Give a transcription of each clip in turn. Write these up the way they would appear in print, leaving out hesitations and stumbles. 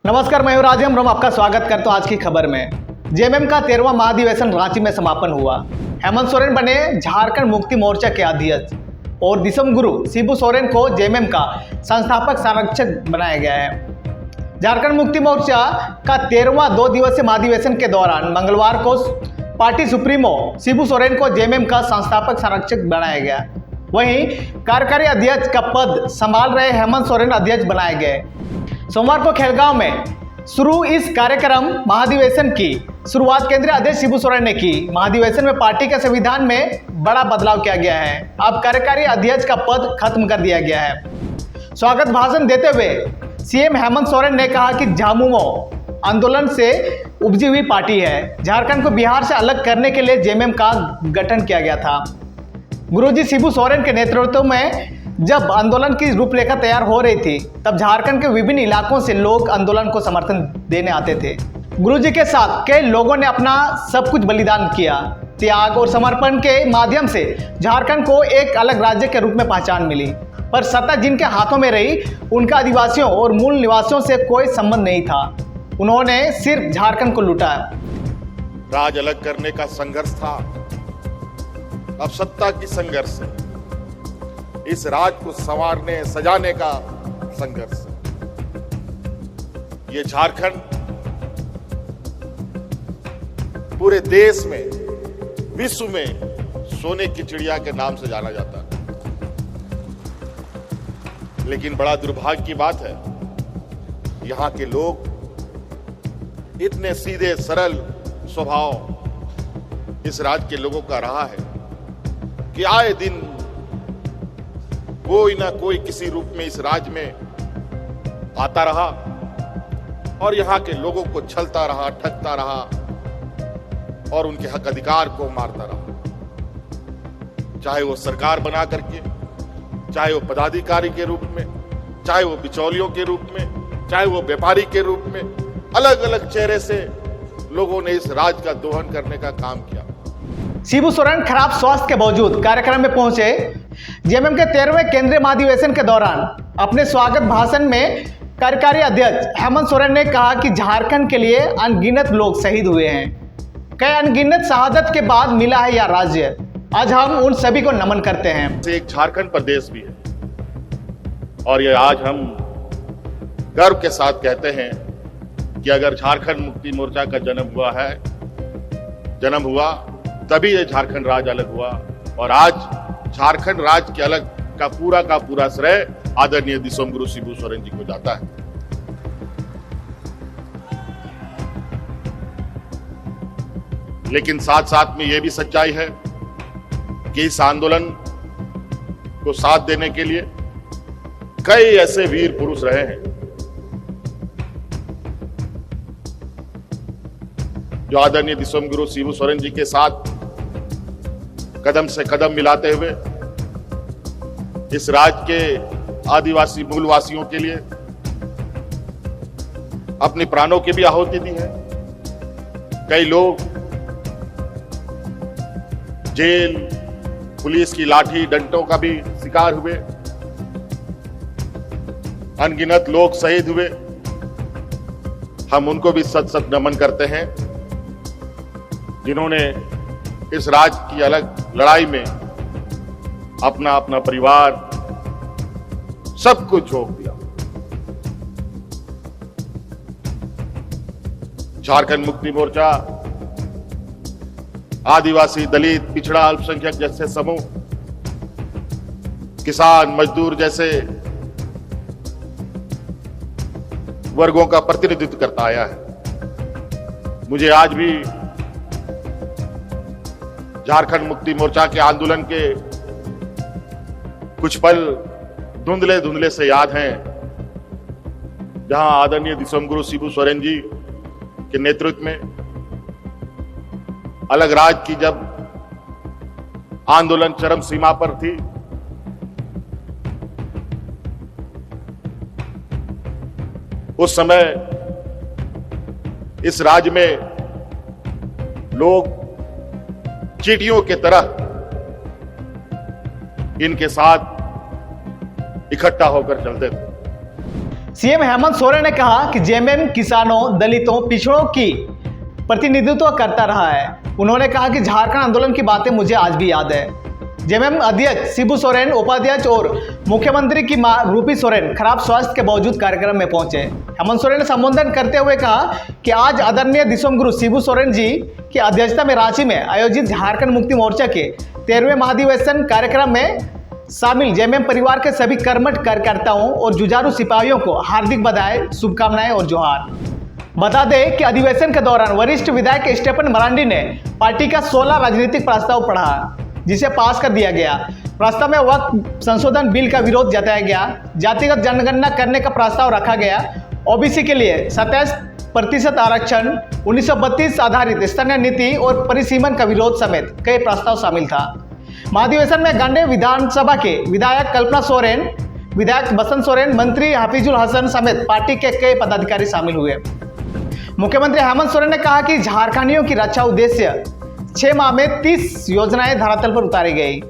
नमस्कार, मैं हूं राजेम रोम, आपका स्वागत करता हूं आज की खबर में। जेएमएम का 13वां महाधिवेशन रांची में समापन हुआ। हेमंत सोरेन बने झारखंड मुक्ति मोर्चा के अध्यक्ष और दिसम गुरु शिबू सोरेन को जेएमएम का संस्थापक संरक्षक बनाया गया है। झारखंड मुक्ति मोर्चा का 13वां 2 दिवसीय महाधिवेशन के दौरान मंगलवार को पार्टी सुप्रीमो शिबू सोरेन को जेएमएम का संस्थापक संरक्षक बनाया गया। वहीं कार्यकारी अध्यक्ष का पद संभाल रहे हेमंत सोरेन अध्यक्ष बनाए गए। सोमवार को खेलगांव में शुरू इस कार्यक्रम महाधिवेशन की शुरुआत केंद्रीय अध्यक्ष शिबू सोरेन ने की। महाधिवेशन में पार्टी के संविधान में बड़ा बदलाव किया गया है। अब कार्यकारी अध्यक्ष का पद खत्म कर दिया गया है। स्वागत भाषण देते हुए सीएम हेमंत सोरेन ने कहा कि झामुमो आंदोलन से उपजी हुई पार्टी है। झारखंड को बिहार से अलग करने के लिए जेएमएम का गठन किया गया था। गुरुजी शिबू सोरेन के नेतृत्व में जब आंदोलन की रूपरेखा तैयार हो रही थी, तब झारखंड के विभिन्न इलाकों से लोग आंदोलन को समर्थन देने आते थे। गुरुजी के साथ कई लोगों ने अपना सब कुछ बलिदान किया। त्याग और समर्पण के माध्यम से झारखंड को एक अलग राज्य के रूप में पहचान मिली, पर सत्ता जिनके हाथों में रही, उनका आदिवासियों और मूल निवासियों से कोई संबंध नहीं था। उन्होंने सिर्फ झारखंड को लूटा। राज अलग करने का संघर्ष था, अब सत्ता की संघर्ष है। इस राज को संवारने सजाने का संघर्ष। ये झारखंड पूरे देश में, विश्व में सोने की चिड़िया के नाम से जाना जाता है। लेकिन बड़ा दुर्भाग्य की बात है, यहां के लोग इतने सीधे सरल स्वभाव इस राज्य के लोगों का रहा है कि आए दिन कोई ना कोई किसी रूप में इस राज्य में आता रहा और यहां के लोगों को छलता रहा, ठगता रहा और उनके हक अधिकार को मारता रहा। चाहे वो सरकार बना करके, चाहे वो पदाधिकारी के रूप में, चाहे वो बिचौलियों के रूप में, चाहे वो व्यापारी के रूप में, अलग अलग चेहरे से लोगों ने इस राज्य का दोहन करने का काम किया। शिबू सोरेन खराब स्वास्थ्य के बावजूद कार्यक्रम में पहुंचे। जेएमएम के 13वें केंद्रीय महाधिवेशन के दौरान अपने स्वागत भाषण में कार्यकारी अध्यक्ष हेमंत सोरेन ने कहा कि झारखंड के लिए अनगिनत लोग शहीद हुए हैं। कई अनगिनत शहादत के बाद मिला है यह राज्य। आज हम उन सभी को नमन करते हैं। एक झारखंड प्रदेश भी है और ये आज हम गर्व के साथ कहते हैं कि अगर झारखंड मुक्ति मोर्चा का जन्म हुआ तभी ये झारखंड राज्य अलग हुआ और आज झारखंड राज्य के अलग का पूरा श्रेय आदरणीय दिसम गुरु शिबू सोरेन जी को जाता है। लेकिन साथ साथ में यह भी सच्चाई है कि इस आंदोलन को साथ देने के लिए कई ऐसे वीर पुरुष रहे हैं जो आदरणीय दिसम गुरु शिबू सोरेन जी के साथ कदम से कदम मिलाते हुए इस राज्य के आदिवासी मूलवासियों के लिए अपने प्राणों की भी आहुति दी है। कई लोग जेल, पुलिस की लाठी डंडों का भी शिकार हुए, अनगिनत लोग शहीद हुए। हम उनको भी सत सत नमन करते हैं जिन्होंने इस राज्य की अलग लड़ाई में अपना अपना परिवार सब कुछ झोंक दिया। झारखंड मुक्ति मोर्चा आदिवासी, दलित, पिछड़ा, अल्पसंख्यक जैसे समूह, किसान, मजदूर जैसे वर्गों का प्रतिनिधित्व करता आया है। मुझे आज भी झारखंड मुक्ति मोर्चा के आंदोलन के कुछ पल धुंधले धुंधले से याद हैं, जहां आदरणीय दिसम गुरु शिबू सोरेन जी के नेतृत्व में अलग राज्य की जब आंदोलन चरम सीमा पर थी, उस समय इस राज्य में लोग चींटियों के तरह इनके साथ इकट्ठा होकर चलते थे। सीएम हेमंत सोरेन ने कहा कि जेएमएम किसानों, दलितों, पिछड़ों की प्रतिनिधित्व करता रहा है। उन्होंने कहा कि झारखंड आंदोलन की बातें मुझे आज भी याद है। जेएमएम अध्यक्ष शिबू सोरेन, उपाध्यक्ष और मुख्यमंत्री की मां रूपी सोरेन खराब स्वास्थ्य के बावजूद कार्यक्रम में पहुंचे। हेमंत सोरेन ने संबोधन करते हुए कहा कि आज आदरणीय दिसोम गुरु शिबू सोरेन जी की अध्यक्षता में रांची में आयोजित झारखंड मुक्ति मोर्चा के 13वें महाधिवेशन कार्यक्रम में शामिल जेएमएम परिवार के सभी कर्मठ कार्यकर्ताओं और जुझारू सिपाहियों को हार्दिक बधाई, शुभकामनाएं और जोहार। बता दें कि अधिवेशन के दौरान वरिष्ठ विधायक स्टेफन मरांडी ने पार्टी का 16 राजनीतिक प्रस्ताव पढ़ा, जिसे पास कर दिया गया। प्रस्ताव में वक्फ संशोधन बिल का विरोध जताया गया, जातिगत जनगणना करने का प्रस्ताव रखा गया, ओबीसी के लिए 27% आरक्षण, 1932 आधारित स्तरीय नीति और परिसीमन का विरोध समेत कई प्रस्ताव शामिल था। महाधिवेशन में गांडेय विधानसभा के विधायक कल्पना सोरेन, विधायक बसंत सोरेन, मंत्री हाफिजुल हसन समेत पार्टी के कई पदाधिकारी शामिल हुए। मुख्यमंत्री हेमंत सोरेन ने कहा कि झारखंडियों की रक्षा उद्देश्य 6 माह में 30 योजनाएं धरातल पर उतारी गई।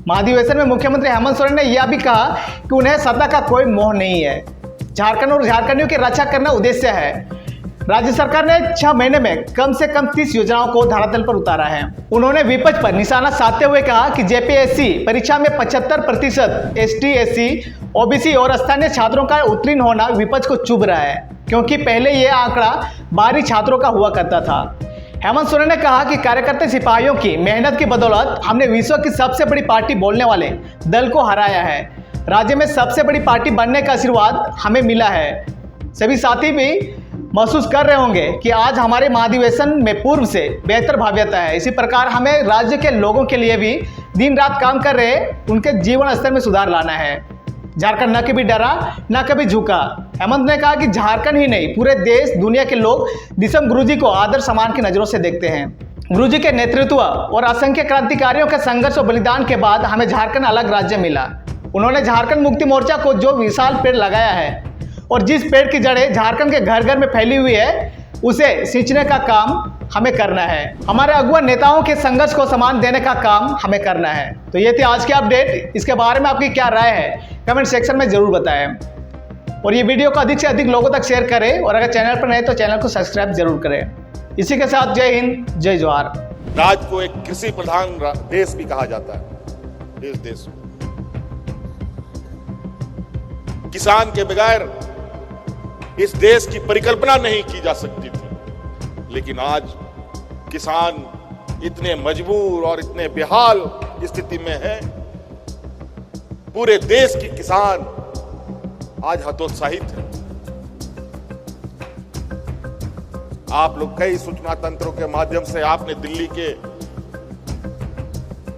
महाधिवेशन में मुख्यमंत्री हेमंत सोरेन ने यह भी कहा कि उन्हें सत्ता का कोई मोह नहीं है, झारखंड और झारखंडियों की रक्षा करना उद्देश्य है। राज्य सरकार ने 6 महीने में कम से कम 30 योजनाओं को धरातल पर उतारा है। उन्होंने विपक्ष पर निशाना साधते हुए कहा कि जेपीएससी परीक्षा में 75% एसटी, एससी, ओबीसी और स्थानीय छात्रों का उत्तीर्ण होना विपक्ष को चुभ रहा है, क्योंकि पहले यह आंकड़ा बाहरी छात्रों का हुआ करता था। हेमंत सोरेन ने कहा कि कार्यकर्ता सिपाहियों की मेहनत की बदौलत हमने विश्व की सबसे बड़ी पार्टी बोलने वाले दल को हराया है। राज्य में सबसे बड़ी पार्टी बनने का आशीर्वाद हमें मिला है। सभी साथी भी महसूस कर रहे होंगे कि आज हमारे महाधिवेशन में पूर्व से बेहतर भव्यता है। इसी प्रकार हमें राज्य के लोगों के लिए भी दिन रात काम कर रहे उनके जीवन स्तर में सुधार लाना है। झारखंड न कभी डरा न कभी झुका। हेमंत ने कहा कि झारखंड ही नहीं, पूरे देश दुनिया के लोग दिसम गुरुजी को आदर सम्मान की नजरों से देखते हैं। गुरुजी के नेतृत्व और असंख्य क्रांतिकारियों के संघर्ष और बलिदान के बाद हमें झारखंड अलग राज्य मिला। उन्होंने झारखंड मुक्ति मोर्चा को जो विशाल पेड़ लगाया है और जिस पेड़ की जड़ें झारखंड के घर घर में फैली हुई है, उसे सींचने का काम हमें करना है। हमारे अगुआ नेताओं के संघर्ष को सम्मान देने का काम हमें करना है। तो ये थी आज की अपडेट। इसके बारे में आपकी क्या राय है, कमेंट सेक्शन में जरूर बताएं और ये वीडियो को अधिक से अधिक लोगों तक शेयर करें और अगर चैनल पर नए तो चैनल को सब्सक्राइब जरूर करें। इसी के साथ जय हिंद, जय जोहार। राज्य को एक कृषि प्रधान देश भी कहा जाता है। इस देश में किसान के बगैर इस देश की परिकल्पना नहीं की जा सकती थी, लेकिन आज किसान इतने मजबूर और इतने बेहाल स्थिति में है। पूरे देश के किसान आज हतोत्साहित हैं। आप लोग कई सूचना तंत्रों के माध्यम से आपने दिल्ली के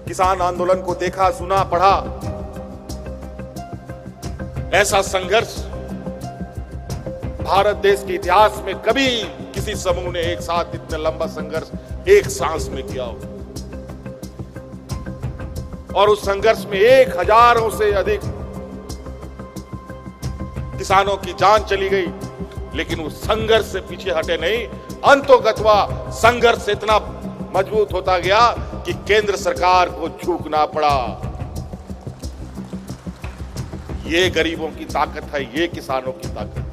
किसान आंदोलन को देखा, सुना, पढ़ा। ऐसा संघर्ष भारत देश के इतिहास में कभी किसी समूह ने एक साथ इतना लंबा संघर्ष एक सांस में किया हो। और उस संघर्ष में 1000 से अधिक किसानों की जान चली गई, लेकिन उस संघर्ष से पीछे हटे नहीं। अंतोगत्वा संघर्ष इतना मजबूत होता गया कि केंद्र सरकार को झुकना पड़ा। ये गरीबों की ताकत है, ये किसानों की ताकत है।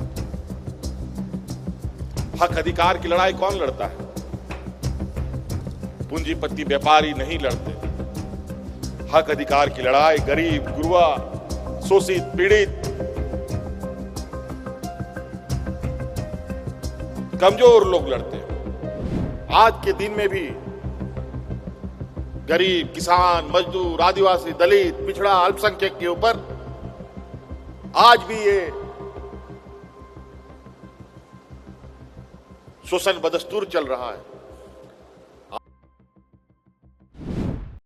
हक अधिकार की लड़ाई कौन लड़ता है? पूंजीपति व्यापारी नहीं लड़ते। हक अधिकार की लड़ाई गरीब, गुरुआ, शोषित, पीड़ित, कमजोर लोग लड़ते हैं। आज के दिन में भी गरीब, किसान, मजदूर, आदिवासी, दलित, पिछड़ा, अल्पसंख्यक के ऊपर आज भी ये शोषण बदस्तूर चल रहा है।